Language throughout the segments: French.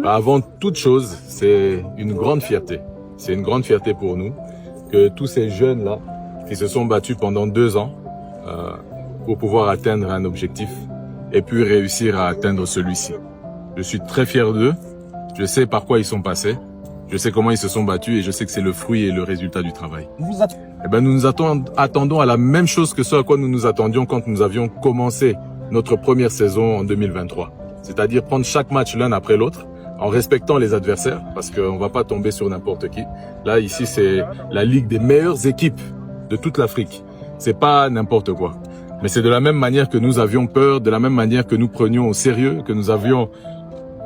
Avant toute chose, c'est une grande fierté. C'est une grande fierté pour nous que tous ces jeunes-là qui se sont battus pendant 2 ans pour pouvoir atteindre un objectif et puis réussir à atteindre celui-ci. Je suis très fier d'eux. Je sais par quoi ils sont passés. Je sais comment ils se sont battus et je sais que c'est le fruit et le résultat du travail. Eh ben, nous nous attendons à la même chose que ce à quoi nous nous attendions quand nous avions commencé notre première saison en 2023. C'est-à-dire prendre chaque match l'un après l'autre en respectant les adversaires parce qu'on ne va pas tomber sur n'importe qui. Là, ici, c'est la ligue des meilleures équipes de toute l'Afrique. C'est pas n'importe quoi. Mais c'est de la même manière que nous avions peur, de la même manière que nous prenions au sérieux, que nous avions,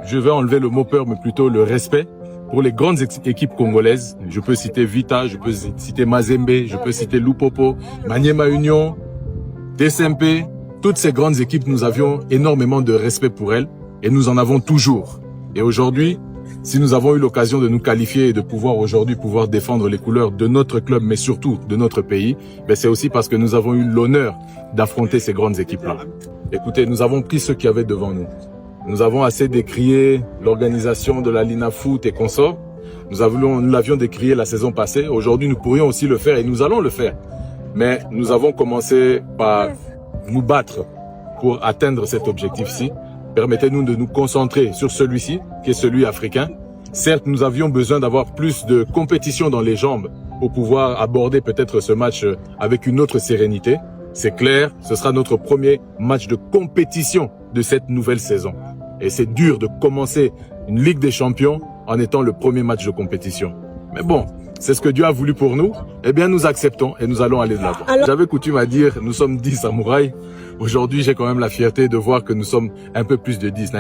je vais enlever le mot peur, mais plutôt le respect pour les grandes équipes congolaises. Je peux citer Vita, je peux citer Mazembe, je peux citer Lupopo, Maniema Union, DSMP. Toutes ces grandes équipes, nous avions énormément de respect pour elles et nous en avons toujours. Et aujourd'hui, si nous avons eu l'occasion de nous qualifier et de pouvoir défendre les couleurs de notre club, mais surtout de notre pays, ben c'est aussi parce que nous avons eu l'honneur d'affronter ces grandes équipes-là. Écoutez, nous avons pris ce qu'il y avait devant nous. Nous avons assez décrié l'organisation de la Lina Foot et consorts. Nous l'avions décrié la saison passée. Aujourd'hui, nous pourrions aussi le faire et nous allons le faire. Mais nous avons commencé par nous battre pour atteindre cet objectif-ci. Permettez-nous de nous concentrer sur celui-ci, qui est celui africain. Certes, nous avions besoin d'avoir plus de compétition dans les jambes pour pouvoir aborder peut-être ce match avec une autre sérénité. C'est clair, ce sera notre premier match de compétition de cette nouvelle saison. Et c'est dur de commencer une Ligue des Champions en étant le premier match de compétition. Mais bon, c'est ce que Dieu a voulu pour nous. Eh bien, nous acceptons et nous allons aller de l'avant. J'avais coutume à dire, nous sommes 10 samouraïs. Aujourd'hui, j'ai quand même la fierté de voir que nous sommes un peu plus de 10.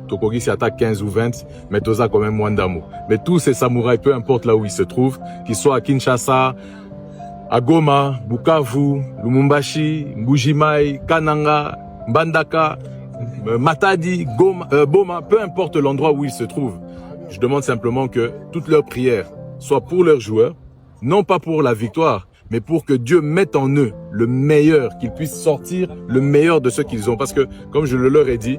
Tokogi s'y attaque 15 ou 20, mais Toza quand même moins d'amour. Mais tous ces samouraïs, peu importe là où ils se trouvent, qu'ils soient à Kinshasa, à Goma, Bukavu, Lumumbashi, Mbujimai, Kananga, Mbandaka, Matadi, Boma, peu importe l'endroit où ils se trouvent. Je demande simplement que toutes leurs prières soient pour leurs joueurs, non pas pour la victoire, mais pour que Dieu mette en eux le meilleur, qu'ils puissent sortir le meilleur de ce qu'ils ont. Parce que, comme je le leur ai dit,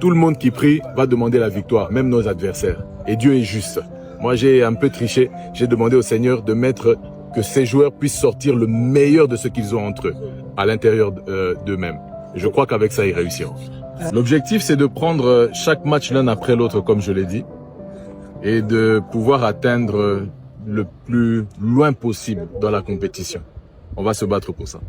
tout le monde qui prie va demander la victoire, même nos adversaires. Et Dieu est juste. Moi, j'ai un peu triché. J'ai demandé au Seigneur de mettre que ces joueurs puissent sortir le meilleur de ce qu'ils ont entre eux, à l'intérieur d'eux-mêmes. Je crois qu'avec ça, ils réussiront. L'objectif, c'est de prendre chaque match l'un après l'autre, comme je l'ai dit, et de pouvoir atteindre le plus loin possible dans la compétition. On va se battre pour ça.